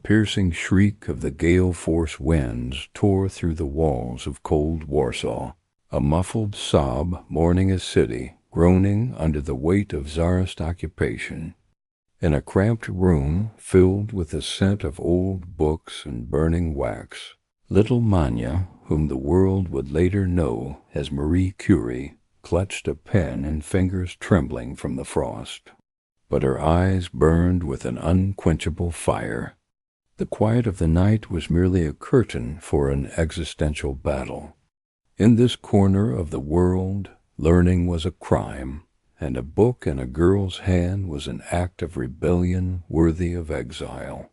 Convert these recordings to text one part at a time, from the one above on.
piercing shriek of the gale-force winds tore through the walls of cold Warsaw, a muffled sob mourning a city groaning under the weight of Tsarist occupation. In a cramped room filled with the scent of old books and burning wax, little Manya, whom the world would later know as Marie Curie, clutched a pen in fingers trembling from the frost. But her eyes burned with an unquenchable fire. The quiet of the night was merely a curtain for an existential battle. In this corner of the world, learning was a crime, and a book in a girl's hand was an act of rebellion worthy of exile.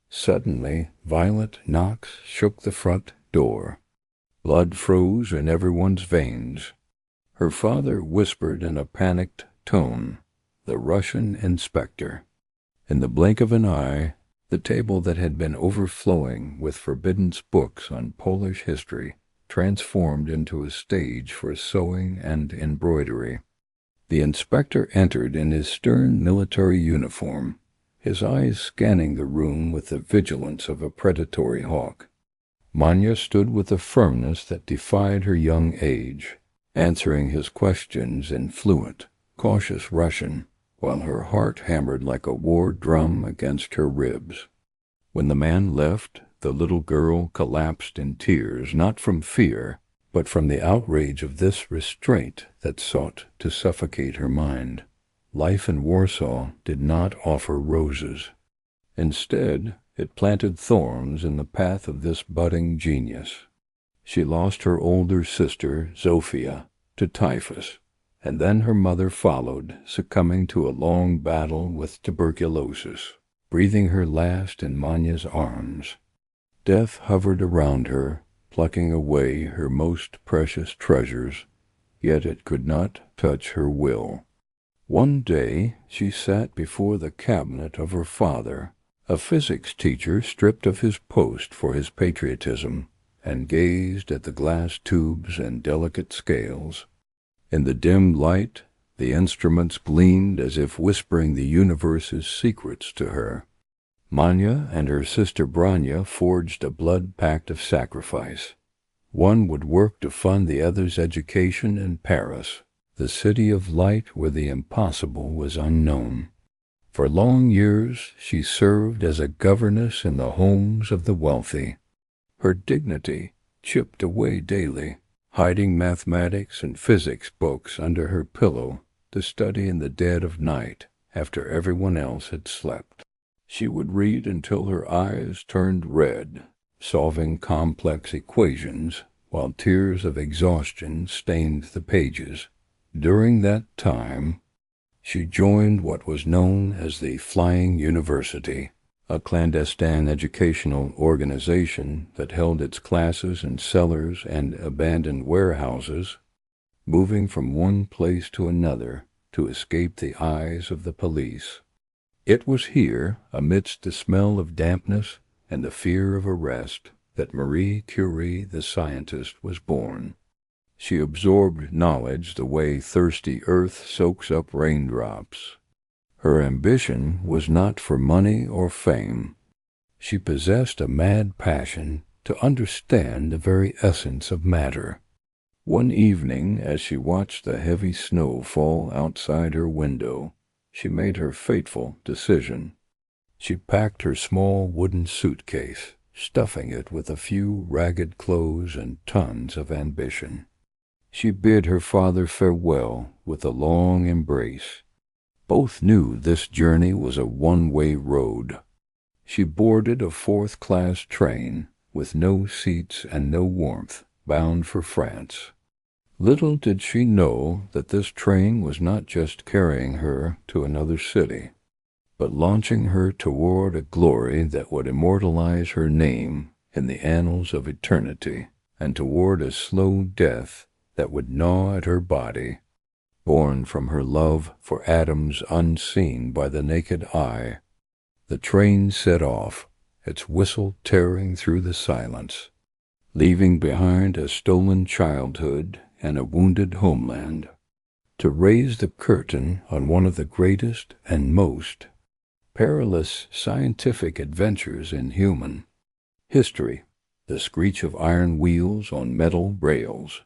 Suddenly, violent knocks shook the front door. Blood froze in everyone's veins. Her father whispered in a panicked tone, "The Russian inspector." In the blink of an eye, the table that had been overflowing with forbidden books on Polish history transformed into a stage for sewing and embroidery. The inspector entered in his stern military uniform, his eyes scanning the room with the vigilance of a predatory hawk. Manya stood with a firmness that defied her young age, answering his questions in fluent, cautious Russian, while her heart hammered like a war drum against her ribs. When the man left, the little girl collapsed in tears, not from fear, but from the outrage of this restraint that sought to suffocate her mind. Life in Warsaw did not offer roses. Instead, it planted thorns in the path of this budding genius. She lost her older sister, Zofia, to typhus, and then her mother followed, succumbing to a long battle with tuberculosis, breathing her last in Manya's arms. Death hovered around her, plucking away her most precious treasures, yet it could not touch her will. One day she sat before the cabinet of her father, a physics teacher stripped of his post for his patriotism, and gazed at the glass tubes and delicate scales. In the dim light, the instruments gleamed as if whispering the universe's secrets to her. Manya and her sister Branya forged a blood pact of sacrifice. One would work to fund the other's education in Paris, the city of light where the impossible was unknown. For long years she served as a governess in the homes of the wealthy. Her dignity chipped away daily, hiding mathematics and physics books under her pillow to study in the dead of night after everyone else had slept. She would read until her eyes turned red, solving complex equations while tears of exhaustion stained the pages. During that time, she joined what was known as the Flying University, a clandestine educational organization that held its classes in cellars and abandoned warehouses, moving from one place to another to escape the eyes of the police. It was here, amidst the smell of dampness and the fear of arrest, that Marie Curie the scientist was born. She absorbed knowledge the way thirsty earth soaks up raindrops. Her ambition was not for money or fame. She possessed a mad passion to understand the very essence of matter. One evening, as she watched the heavy snow fall outside her window, she made her fateful decision. She packed her small wooden suitcase, stuffing it with a few ragged clothes and tons of ambition. She bid her father farewell with a long embrace. Both knew this journey was a one-way road. She boarded a fourth-class train, with no seats and no warmth, bound for France. Little did she know that this train was not just carrying her to another city, but launching her toward a glory that would immortalize her name in the annals of eternity, and toward a slow death that would gnaw at her body, born from her love for atoms unseen by the naked eye. The train set off, its whistle tearing through the silence, leaving behind a stolen childhood and a wounded homeland, to raise the curtain on one of the greatest and most perilous scientific adventures in human history. The screech of iron wheels on metal rails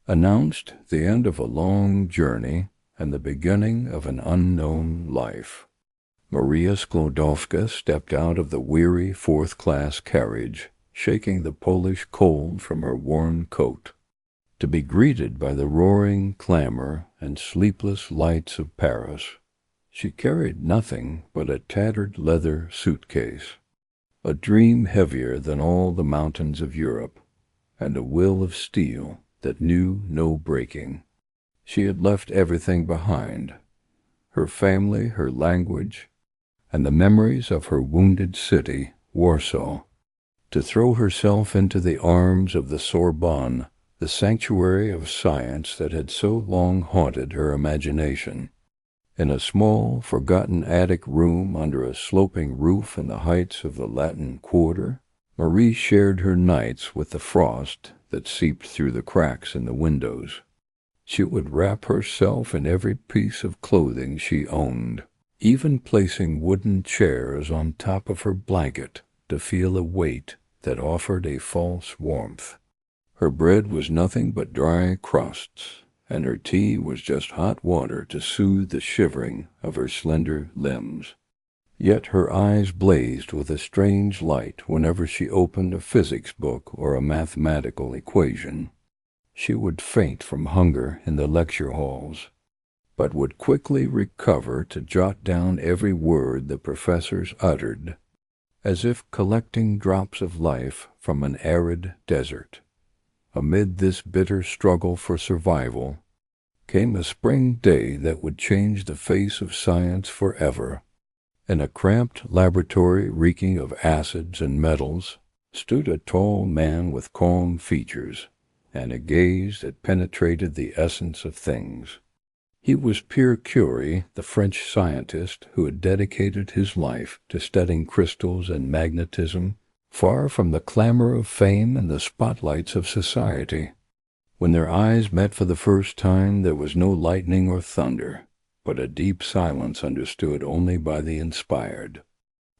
announced the end of a long journey and the beginning of an unknown life. Maria Sklodowska stepped out of the weary fourth-class carriage, shaking the Polish cold from her worn coat, to be greeted by the roaring clamor and sleepless lights of Paris. She carried nothing but a tattered leather suitcase, a dream heavier than all the mountains of Europe, and a will of steel that knew no breaking. She had left everything behind, her family, her language, and the memories of her wounded city, Warsaw, to throw herself into the arms of the Sorbonne, the sanctuary of science that had so long haunted her imagination. In a small, forgotten attic room under a sloping roof in the heights of the Latin Quarter, Marie shared her nights with the frost that seeped through the cracks in the windows. She would wrap herself in every piece of clothing she owned, even placing wooden chairs on top of her blanket to feel a weight that offered a false warmth. Her bread was nothing but dry crusts, and her tea was just hot water to soothe the shivering of her slender limbs. Yet her eyes blazed with a strange light whenever she opened a physics book or a mathematical equation. She would faint from hunger in the lecture halls, but would quickly recover to jot down every word the professors uttered, as if collecting drops of life from an arid desert. Amid this bitter struggle for survival came a spring day that would change the face of science forever. In a cramped laboratory reeking of acids and metals stood a tall man with calm features and a gaze that penetrated the essence of things. He was Pierre Curie, the French scientist who had dedicated his life to studying crystals and magnetism, far from the clamor of fame and the spotlights of society. When their eyes met for the first time, there was no lightning or thunder, but a deep silence understood only by the inspired.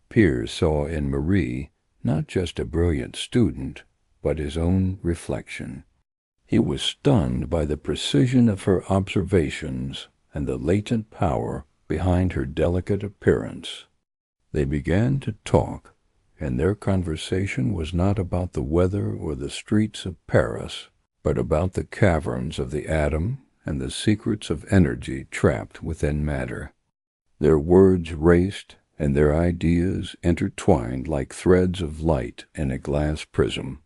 Pierre saw in Marie not just a brilliant student, but his own reflection. He was stunned by the precision of her observations and the latent power behind her delicate appearance. They began to talk, and their conversation was not about the weather or the streets of Paris, but about the caverns of the atom and the secrets of energy trapped within matter. Their words raced, and their ideas intertwined like threads of light in a glass prism.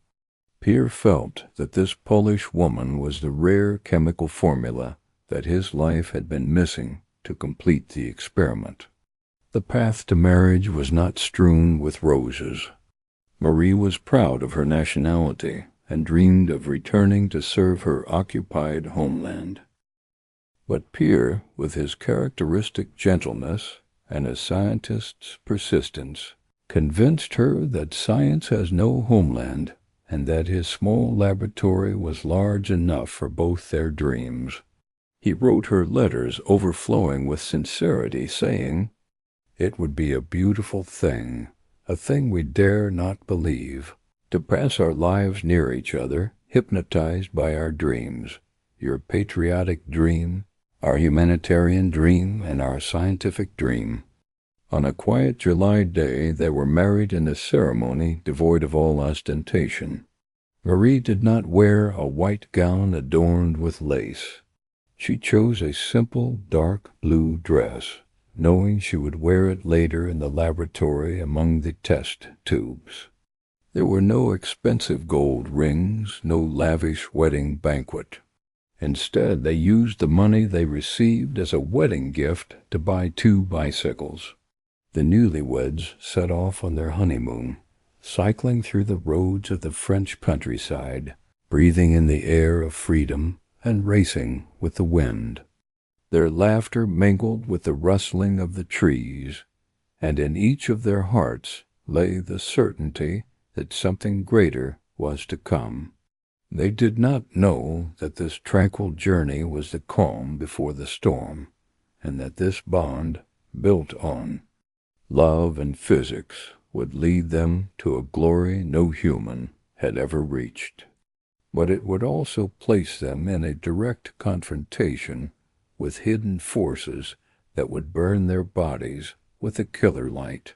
Pierre felt that this Polish woman was the rare chemical formula that his life had been missing to complete the experiment. The path to marriage was not strewn with roses. Marie was proud of her nationality and dreamed of returning to serve her occupied homeland. But Pierre, with his characteristic gentleness and a scientist's persistence, convinced her that science has no homeland and that his small laboratory was large enough for both their dreams. He wrote her letters overflowing with sincerity, saying, "It would be a beautiful thing, a thing we dare not believe, to pass our lives near each other, hypnotized by our dreams, your patriotic dream, our humanitarian dream, and our scientific dream." On a quiet July day they were married in a ceremony devoid of all ostentation. Marie did not wear a white gown adorned with lace. She chose a simple dark blue dress, knowing she would wear it later in the laboratory among the test tubes. There were no expensive gold rings, no lavish wedding banquet. Instead, they used the money they received as a wedding gift to buy 2 bicycles. The newlyweds set off on their honeymoon, cycling through the roads of the French countryside, breathing in the air of freedom and racing with the wind. Their laughter mingled with the rustling of the trees, and in each of their hearts lay the certainty that something greater was to come. They did not know that this tranquil journey was the calm before the storm, and that this bond, built on Love and physics would lead them to a glory no human had ever reached. But it would also place them in a direct confrontation with hidden forces that would burn their bodies with a killer light.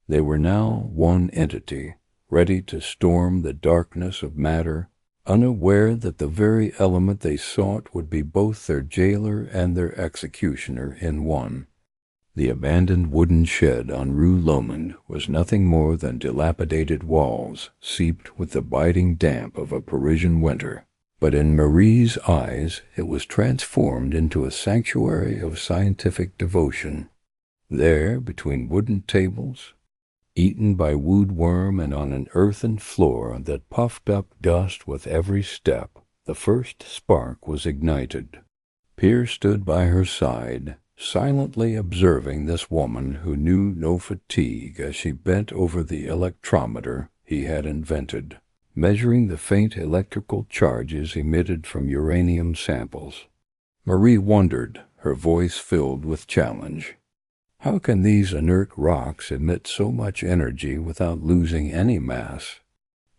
They were now one entity, ready to storm the darkness of matter, unaware that the very element they sought would be both their jailer and their executioner in one. The abandoned wooden shed on Rue Lomond was nothing more than dilapidated walls seeped with the biting damp of a Parisian winter. But in Marie's eyes it was transformed into a sanctuary of scientific devotion. There, between wooden tables, eaten by woodworm, and on an earthen floor that puffed up dust with every step, the first spark was ignited. Pierre stood by her side, silently observing this woman who knew no fatigue as she bent over the electrometer he had invented, measuring the faint electrical charges emitted from uranium samples. Marie wondered, her voice filled with challenge. How can these inert rocks emit so much energy without losing any mass?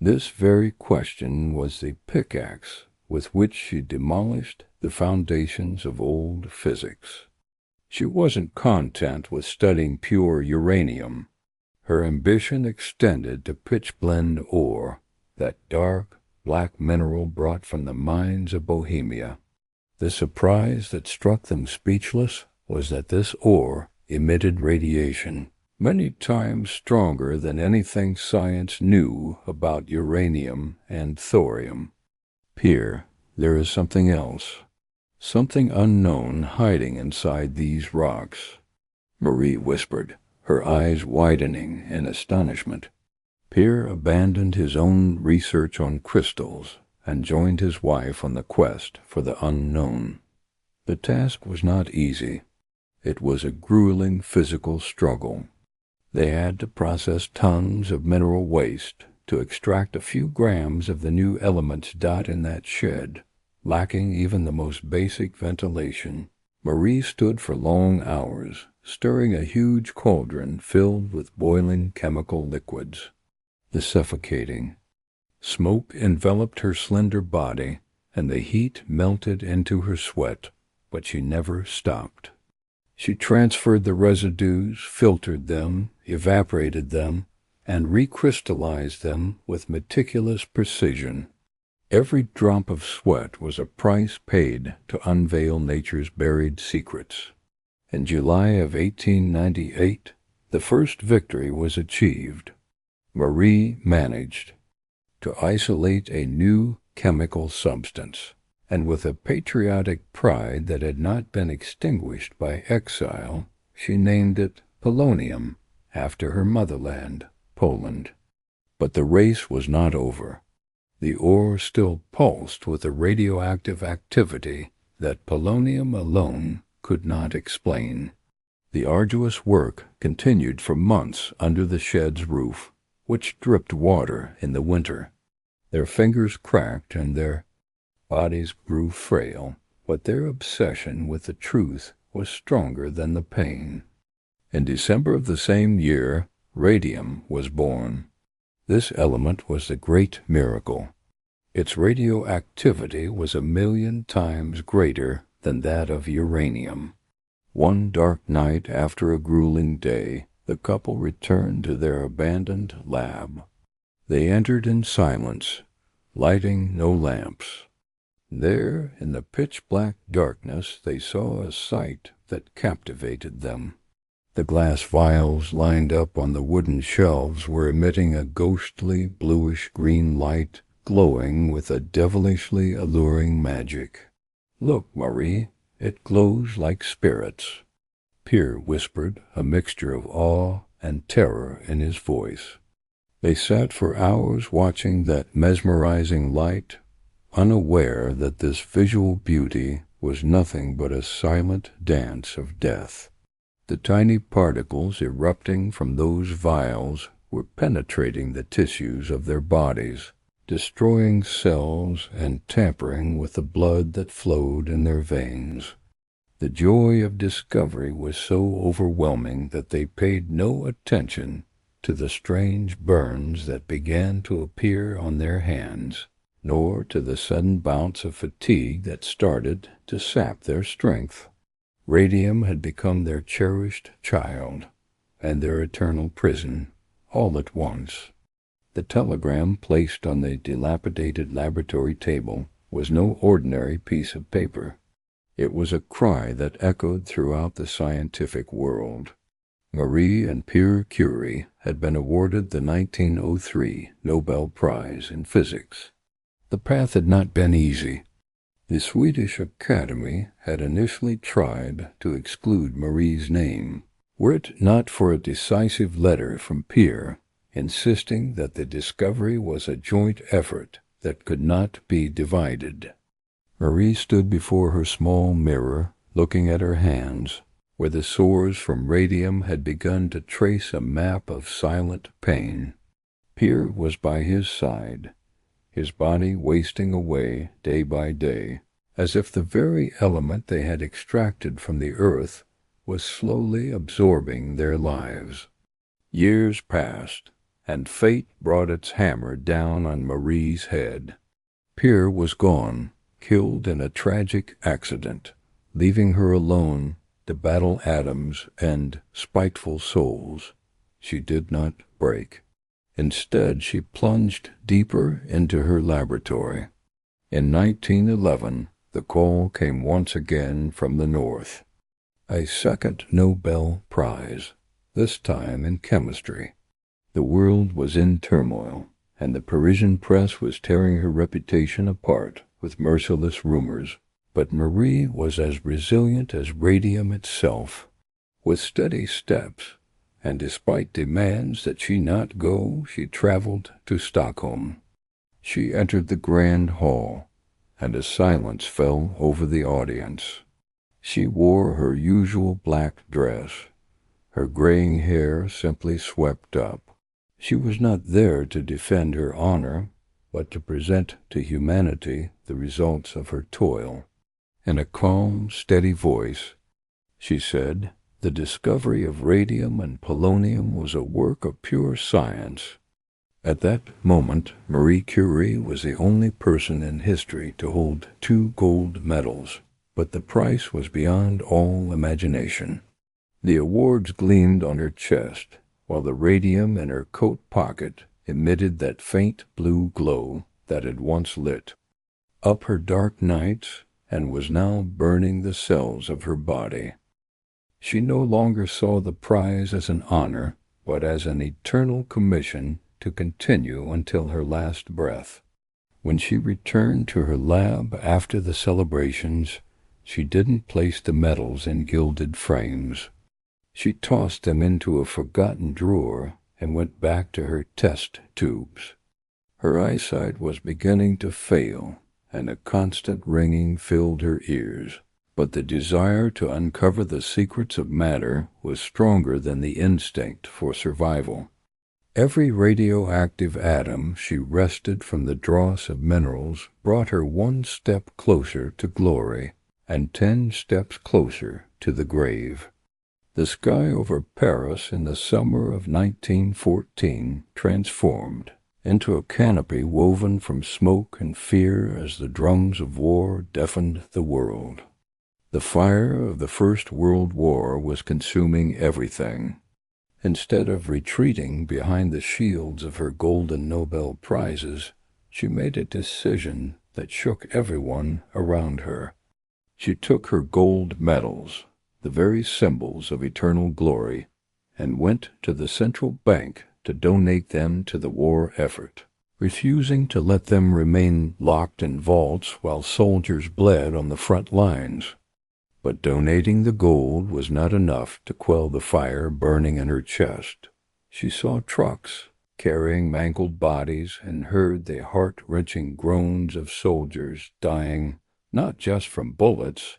This very question was the pickaxe with which she demolished the foundations of old physics. She wasn't content with studying pure uranium. Her ambition extended to pitchblende ore, that dark, black mineral brought from the mines of Bohemia. The surprise that struck them speechless was that this ore emitted radiation many times stronger than anything science knew about uranium and thorium. Pierre, there is something else, something unknown hiding inside these rocks, Marie whispered, her eyes widening in astonishment. Pierre abandoned his own research on crystals and joined his wife on the quest for the unknown. The task was not easy. It was a grueling physical struggle. They had to process tons of mineral waste to extract a few grams of the new elements in that shed, lacking even the most basic ventilation. Marie stood for long hours, stirring a huge cauldron filled with boiling chemical liquids. The suffocating smoke enveloped her slender body, and the heat melted into her sweat, but she never stopped. She transferred the residues, filtered them, evaporated them, and recrystallized them with meticulous precision. Every drop of sweat was a price paid to unveil nature's buried secrets. In July of 1898, the first victory was achieved. Marie managed to isolate a new chemical substance, and with a patriotic pride that had not been extinguished by exile, she named it polonium, after her motherland, Poland. But the race was not over. The ore still pulsed with a radioactive activity that polonium alone could not explain. The arduous work continued for months under the shed's roof, which dripped water in the winter. Their fingers cracked and their bodies grew frail, but their obsession with the truth was stronger than the pain. In December of the same year, radium was born. This element was the great miracle. Its radioactivity was 1,000,000 times greater than that of uranium. One dark night after a grueling day, the couple returned to their abandoned lab. They entered in silence, lighting no lamps. There, in the pitch-black darkness, they saw a sight that captivated them. The glass vials lined up on the wooden shelves were emitting a ghostly bluish-green light, glowing with a devilishly alluring magic. "Look, Marie, it glows like spirits," Pierre whispered, a mixture of awe and terror in his voice. They sat for hours watching that mesmerizing light, unaware that this visual beauty was nothing but a silent dance of death. The tiny particles erupting from those vials were penetrating the tissues of their bodies, destroying cells and tampering with the blood that flowed in their veins. The joy of discovery was so overwhelming that they paid no attention to the strange burns that began to appear on their hands, nor to the sudden bouts of fatigue that started to sap their strength. Radium had become their cherished child and their eternal prison, all at once. The telegram placed on the dilapidated laboratory table was no ordinary piece of paper. It was a cry that echoed throughout the scientific world. Marie and Pierre Curie had been awarded the 1903 Nobel Prize in Physics. The path had not been easy. The Swedish Academy had initially tried to exclude Marie's name, were it not for a decisive letter from Pierre insisting that the discovery was a joint effort that could not be divided. Marie stood before her small mirror, looking at her hands, where the sores from radium had begun to trace a map of silent pain. Pierre was by his side, his body wasting away day by day, as if the very element they had extracted from the earth was slowly absorbing their lives. Years passed, and fate brought its hammer down on Marie's head. Pierre was gone, killed in a tragic accident, leaving her alone to battle atoms and spiteful souls. She did not break. Instead, she plunged deeper into her laboratory. In 1911, the call came once again from the North. A second Nobel Prize, this time in chemistry. The world was in turmoil, and the Parisian press was tearing her reputation apart with merciless rumors. But Marie was as resilient as radium itself. With steady steps, and despite demands that she not go, she traveled to Stockholm. She entered the grand hall, and a silence fell over the audience. She wore her usual black dress, her graying hair simply swept up. She was not there to defend her honor, but to present to humanity the results of her toil. In a calm, steady voice, she said, "The discovery of radium and polonium was a work of pure science." At that moment, Marie Curie was the only person in history to hold 2 gold medals, but the price was beyond all imagination. The awards gleamed on her chest, while the radium in her coat pocket emitted that faint blue glow that had once lit up her dark nights and was now burning the cells of her body. She no longer saw the prize as an honor, but as an eternal commission to continue until her last breath. When she returned to her lab after the celebrations, she didn't place the medals in gilded frames. She tossed them into a forgotten drawer and went back to her test tubes. Her eyesight was beginning to fail, and a constant ringing filled her ears. But the desire to uncover the secrets of matter was stronger than the instinct for survival. Every radioactive atom she wrested from the dross of minerals brought her 1 step closer to glory, and 10 steps closer to the grave. The sky over Paris in the summer of 1914 transformed into a canopy woven from smoke and fear as the drums of war deafened the world. The fire of the First World War was consuming everything. Instead of retreating behind the shields of her golden Nobel Prizes, she made a decision that shook everyone around her. She took her gold medals, the very symbols of eternal glory, and went to the central bank to donate them to the war effort, refusing to let them remain locked in vaults while soldiers bled on the front lines. But donating the gold was not enough to quell the fire burning in her chest. She saw trucks carrying mangled bodies and heard the heart-wrenching groans of soldiers dying not just from bullets,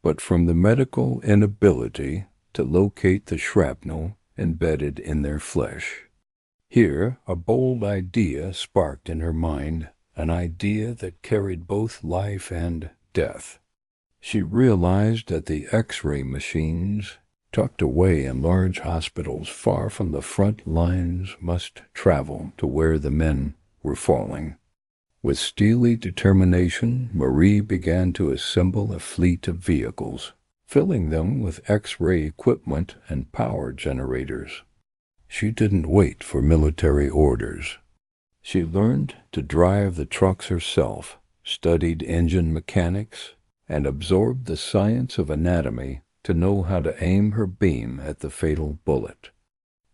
but from the medical inability to locate the shrapnel embedded in their flesh. Here a bold idea sparked in her mind, an idea that carried both life and death. She realized that the X-ray machines, tucked away in large hospitals far from the front lines, must travel to where the men were falling. With steely determination, Marie began to assemble a fleet of vehicles, filling them with X-ray equipment and power generators. She didn't wait for military orders. She learned to drive the trucks herself, studied engine mechanics, and absorbed the science of anatomy to know how to aim her beam at the fatal bullet.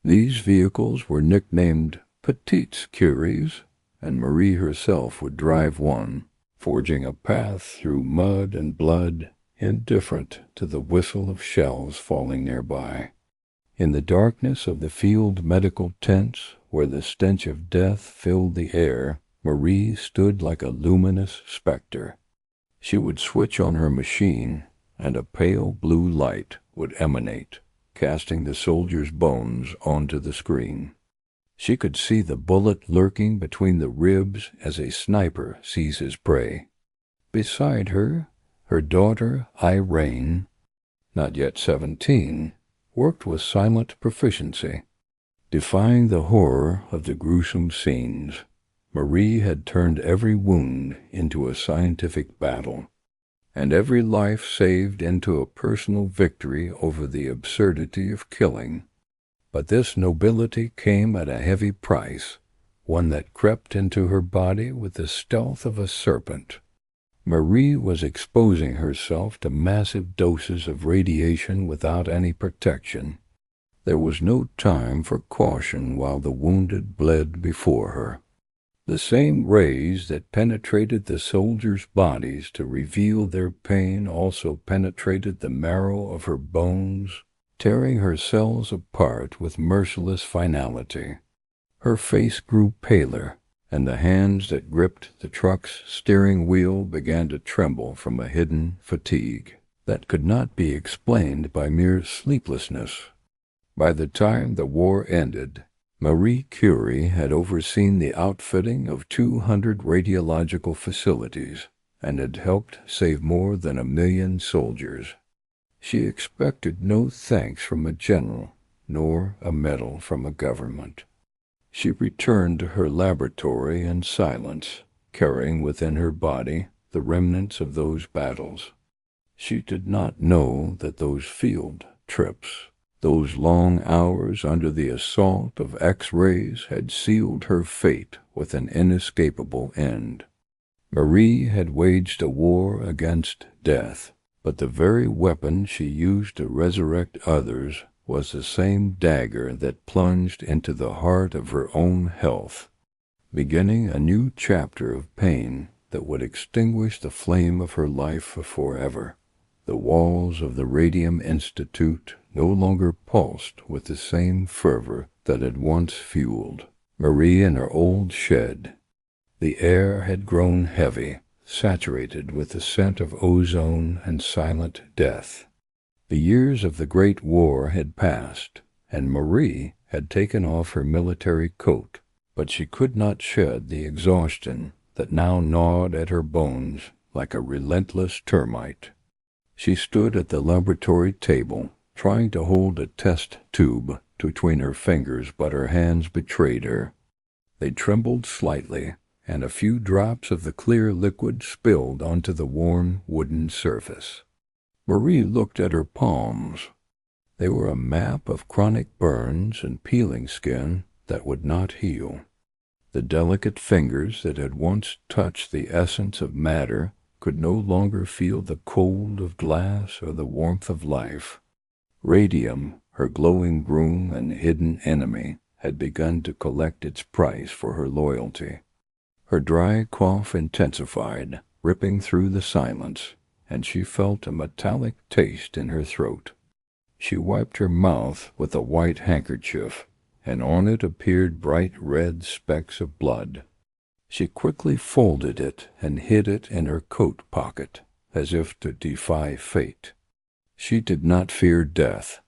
These vehicles were nicknamed Petites Curies, and Marie herself would drive one, forging a path through mud and blood, indifferent to the whistle of shells falling nearby. In the darkness of the field medical tents, where the stench of death filled the air, Marie stood like a luminous specter. She would switch on her machine, and a pale blue light would emanate, casting the soldier's bones onto the screen. She could see the bullet lurking between the ribs as a sniper sees his prey. Beside her, her daughter Irene, not yet 17, worked with silent proficiency. Defying the horror of the gruesome scenes, Marie had turned every wound into a scientific battle, and every life saved into a personal victory over the absurdity of killing. But this nobility came at a heavy price, one that crept into her body with the stealth of a serpent. Marie was exposing herself to massive doses of radiation without any protection. There was no time for caution while the wounded bled before her. The same rays that penetrated the soldiers' bodies to reveal their pain also penetrated the marrow of her bones, tearing her cells apart with merciless finality. Her face grew paler, and the hands that gripped the truck's steering wheel began to tremble from a hidden fatigue that could not be explained by mere sleeplessness. By the time the war ended, Marie Curie had overseen the outfitting of 200 radiological facilities and had helped save more than 1 million soldiers. She expected no thanks from a general, nor a medal from a government. She returned to her laboratory in silence, carrying within her body the remnants of those battles. She did not know that those field trips, those long hours under the assault of X-rays, had sealed her fate with an inescapable end. Marie had waged a war against death, but the very weapon she used to resurrect others was the same dagger that plunged into the heart of her own health, beginning a new chapter of pain that would extinguish the flame of her life forever. The walls of the Radium Institute no longer pulsed with the same fervor that had once fueled Marie in her old shed. The air had grown heavy, saturated with the scent of ozone and silent death. The years of the Great War had passed, and Marie had taken off her military coat, but she could not shed the exhaustion that now gnawed at her bones like a relentless termite. She stood at the laboratory table, trying to hold a test tube between her fingers, but her hands betrayed her. They trembled slightly, and a few drops of the clear liquid spilled onto the warm wooden surface. Marie looked at her palms. They were a map of chronic burns and peeling skin that would not heal. The delicate fingers that had once touched the essence of matter could no longer feel the cold of glass or the warmth of life. Radium, her glowing groom and hidden enemy, had begun to collect its price for her loyalty. Her dry cough intensified, ripping through the silence, and she felt a metallic taste in her throat. She wiped her mouth with a white handkerchief, and on it appeared bright red specks of blood. She quickly folded it and hid it in her coat pocket, as if to defy fate. She did not fear death.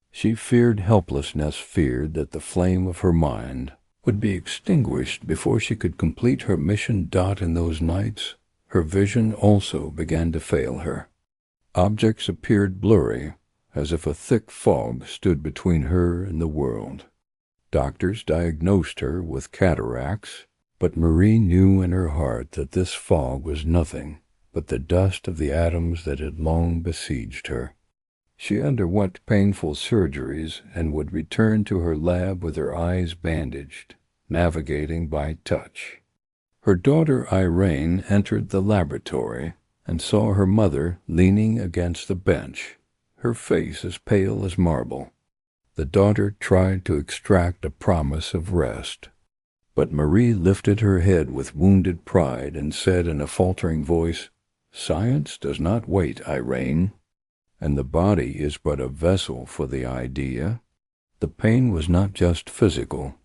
She feared helplessness, feared that the flame of her mind would be extinguished before she could complete her mission. In those nights, her vision also began to fail her. Objects appeared blurry, as if a thick fog stood between her and the world. Doctors diagnosed her with cataracts, but Marie knew in her heart that this fog was nothing but the dust of the atoms that had long besieged her. She underwent painful surgeries and would return to her lab with her eyes bandaged, navigating by touch. Her daughter Irene entered the laboratory and saw her mother leaning against the bench, her face as pale as marble. The daughter tried to extract a promise of rest, but Marie lifted her head with wounded pride and said in a faltering voice, "Science does not wait, Irene, and the body is but a vessel for the idea." The pain was not just physical.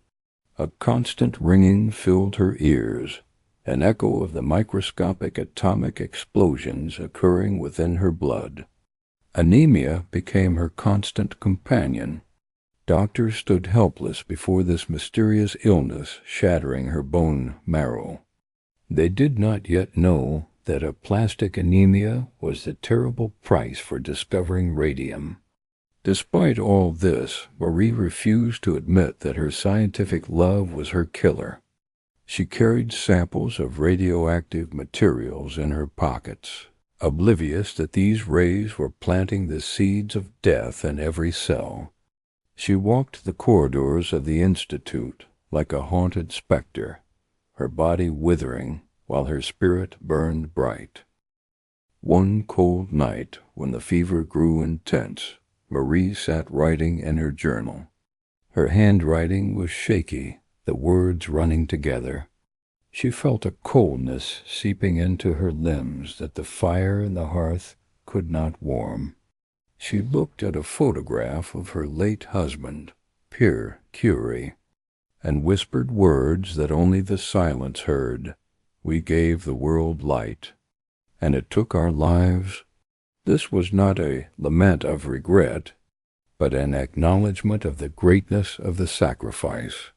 A constant ringing filled her ears, an echo of the microscopic atomic explosions occurring within her blood. Anemia became her constant companion. Doctors stood helpless before this mysterious illness shattering her bone marrow. They did not yet know that aplastic anemia was the terrible price for discovering radium. Despite all this, Marie refused to admit that her scientific love was her killer. She carried samples of radioactive materials in her pockets, oblivious that these rays were planting the seeds of death in every cell. She walked the corridors of the Institute like a haunted specter, her body withering while her spirit burned bright. One cold night, when the fever grew intense, Marie sat writing in her journal. Her handwriting was shaky, the words running together. She felt a coldness seeping into her limbs that the fire in the hearth could not warm. She looked at a photograph of her late husband, Pierre Curie, and whispered words that only the silence heard. "We gave the world light, and it took our lives." This was not a lament of regret, but an acknowledgment of the greatness of the sacrifice.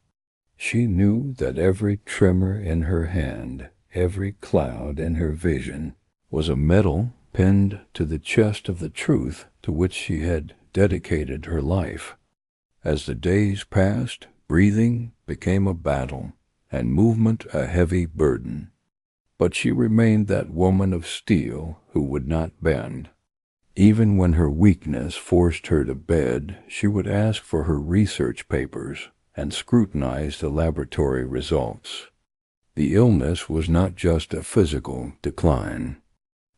She knew that every tremor in her hand, every cloud in her vision, was a medal pinned to the chest of the truth to which she had dedicated her life. As the days passed, breathing became a battle, and movement a heavy burden. But she remained that woman of steel who would not bend. Even when her weakness forced her to bed, she would ask for her research papers and scrutinize the laboratory results. The illness was not just a physical decline.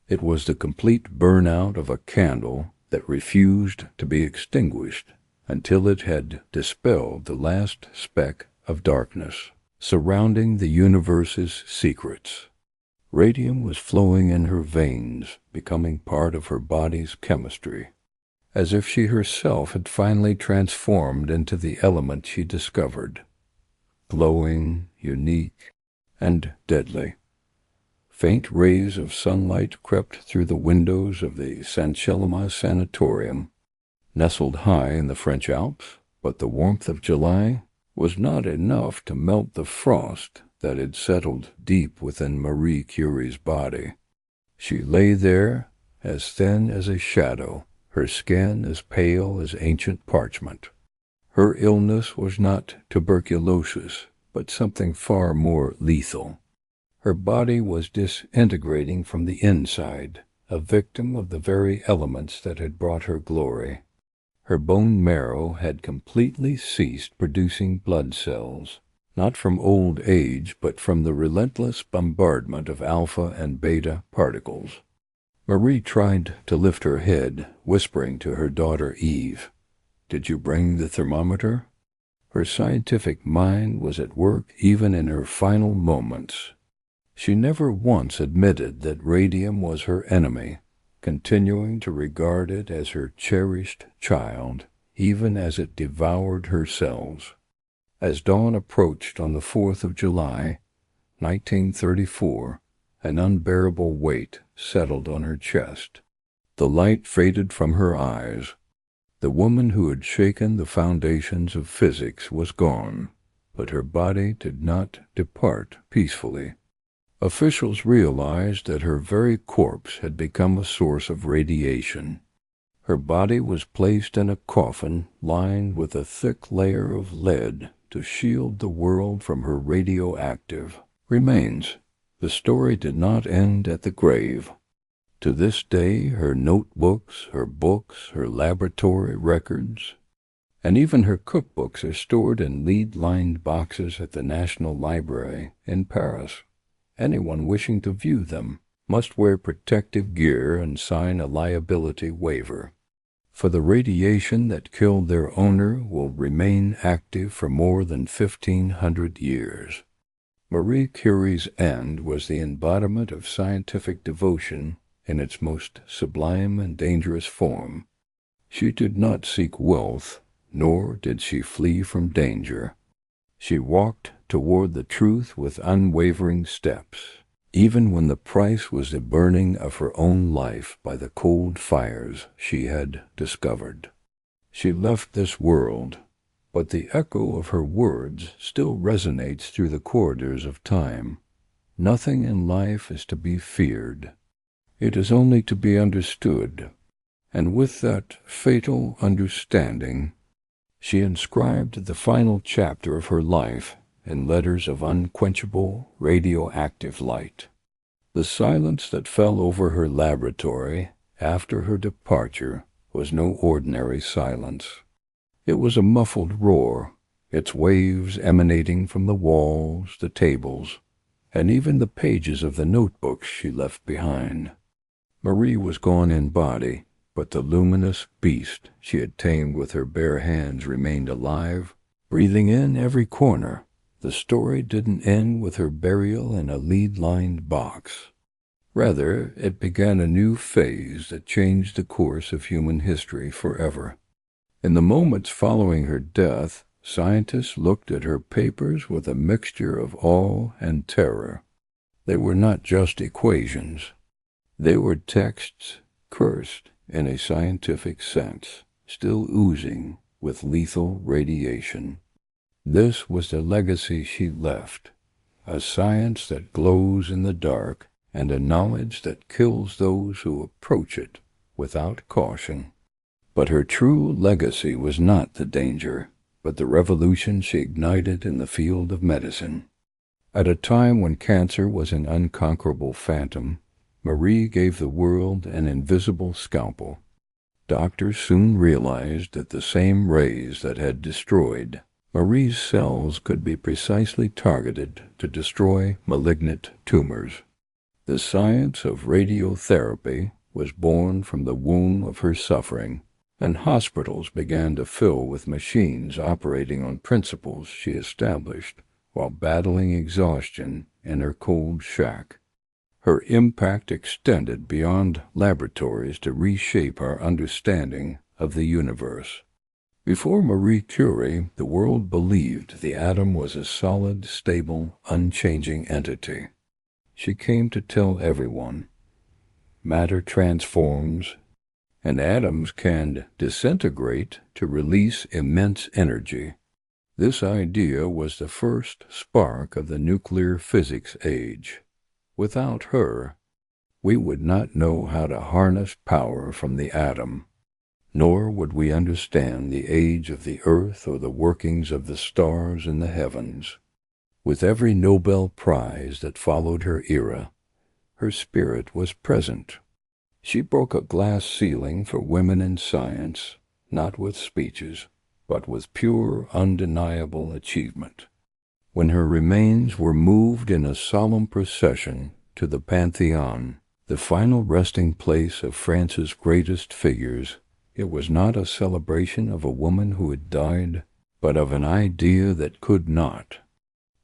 It was the complete burnout of a candle that refused to be extinguished until it had dispelled the last speck of darkness surrounding the universe's secrets. Radium was flowing in her veins, becoming part of her body's chemistry, as if she herself had finally transformed into the element she discovered, glowing, unique, and deadly. Faint rays of sunlight crept through the windows of the Saint-Chelmas Sanatorium, nestled high in the French Alps, but the warmth of July was not enough to melt the frost that had settled deep within Marie Curie's body. She lay there, as thin as a shadow, her skin as pale as ancient parchment. Her illness was not tuberculosis, but something far more lethal. Her body was disintegrating from the inside, a victim of the very elements that had brought her glory. Her bone marrow had completely ceased producing blood cells, not from old age, but from the relentless bombardment of alpha and beta particles. Marie tried to lift her head, whispering to her daughter Eve, "Did you bring the thermometer?" Her scientific mind was at work even in her final moments. She never once admitted that radium was her enemy, continuing to regard it as her cherished child, even as it devoured her cells. As dawn approached on the 4th of July, 1934, an unbearable weight settled on her chest. The light faded from her eyes. The woman who had shaken the foundations of physics was gone, but her body did not depart peacefully. Officials realized that her very corpse had become a source of radiation. Her body was placed in a coffin lined with a thick layer of lead to shield the world from her radioactive remains. The story did not end at the grave. To this day, her notebooks, her books, her laboratory records, and even her cookbooks are stored in lead-lined boxes at the National Library in Paris. Anyone wishing to view them must wear protective gear and sign a liability waiver, for the radiation that killed their owner will remain active for more than 1,500 years. Marie Curie's end was the embodiment of scientific devotion in its most sublime and dangerous form. She did not seek wealth, nor did she flee from danger. She walked toward the truth with unwavering steps, even when the price was the burning of her own life by the cold fires she had discovered. She left this world, but the echo of her words still resonates through the corridors of time. Nothing in life is to be feared. It is only to be understood, and with that fatal understanding, she inscribed the final chapter of her life in letters of unquenchable radioactive light. The silence that fell over her laboratory after her departure was no ordinary silence. It was a muffled roar, its waves emanating from the walls, the tables, and even the pages of the notebooks she left behind. Marie was gone in body, but the luminous beast she had tamed with her bare hands remained alive, breathing in every corner. The story didn't end with her burial in a lead-lined box. Rather, it began a new phase that changed the course of human history forever. In the moments following her death, scientists looked at her papers with a mixture of awe and terror. They were not just equations. They were texts cursed in a scientific sense, still oozing with lethal radiation. This was the legacy she left, a science that glows in the dark and a knowledge that kills those who approach it without caution. But her true legacy was not the danger, but the revolution she ignited in the field of medicine. At a time when cancer was an unconquerable phantom, Marie gave the world an invisible scalpel. Doctors soon realized that the same rays that had destroyed Marie's cells could be precisely targeted to destroy malignant tumors. The science of radiotherapy was born from the womb of her suffering, and hospitals began to fill with machines operating on principles she established while battling exhaustion in her cold shack. Her impact extended beyond laboratories to reshape our understanding of the universe. Before Marie Curie, the world believed the atom was a solid, stable, unchanging entity. She came to tell everyone, matter transforms, and atoms can disintegrate to release immense energy. This idea was the first spark of the nuclear physics age. Without her, we would not know how to harness power from the atom, nor would we understand the age of the earth or the workings of the stars in the heavens. With every Nobel Prize that followed her era, her spirit was present. She broke a glass ceiling for women in science, not with speeches, but with pure, undeniable achievement. When her remains were moved in a solemn procession to the Pantheon, the final resting place of France's greatest figures, it was not a celebration of a woman who had died, but of an idea that could not.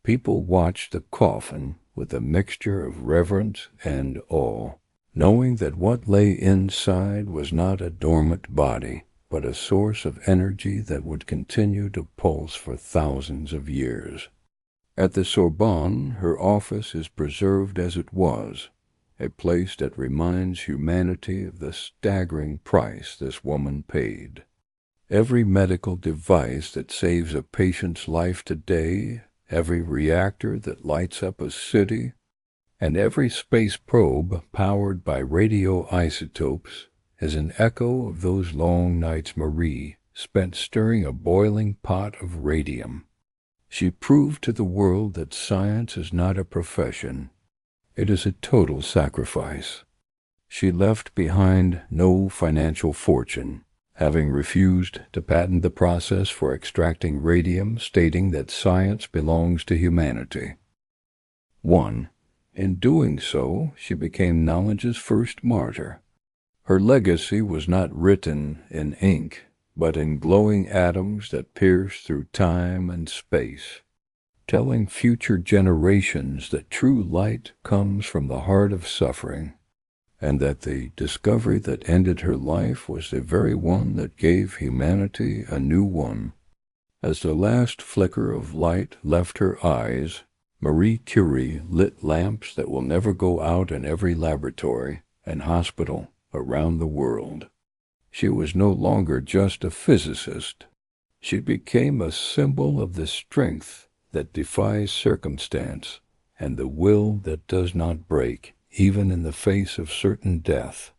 People watched the coffin with a mixture of reverence and awe, knowing that what lay inside was not a dormant body, but a source of energy that would continue to pulse for thousands of years. At the Sorbonne, her office is preserved as it was, a place that reminds humanity of the staggering price this woman paid. Every medical device that saves a patient's life today, every reactor that lights up a city, And every space probe powered by radioisotopes is an echo of those long nights Marie spent stirring a boiling pot of radium. She proved to the world that science is not a profession. It is a total sacrifice. She left behind no financial fortune, having refused to patent the process for extracting radium, stating that science belongs to humanity. 1. In doing so, she became knowledge's first martyr. Her legacy was not written in ink, but in glowing atoms that pierce through time and space, telling future generations that true light comes from the heart of suffering, and that the discovery that ended her life was the very one that gave humanity a new one. As the last flicker of light left her eyes, Marie Curie lit lamps that will never go out in every laboratory and hospital around the world. She was no longer just a physicist. She became a symbol of the strength that defies circumstance and the will that does not break, even in the face of certain death.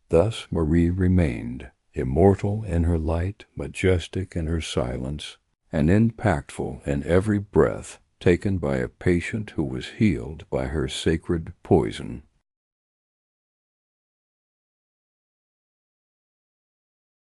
Thus Marie remained, immortal in her light, majestic in her silence, and impactful in every breath taken by a patient who was healed by her sacred poison.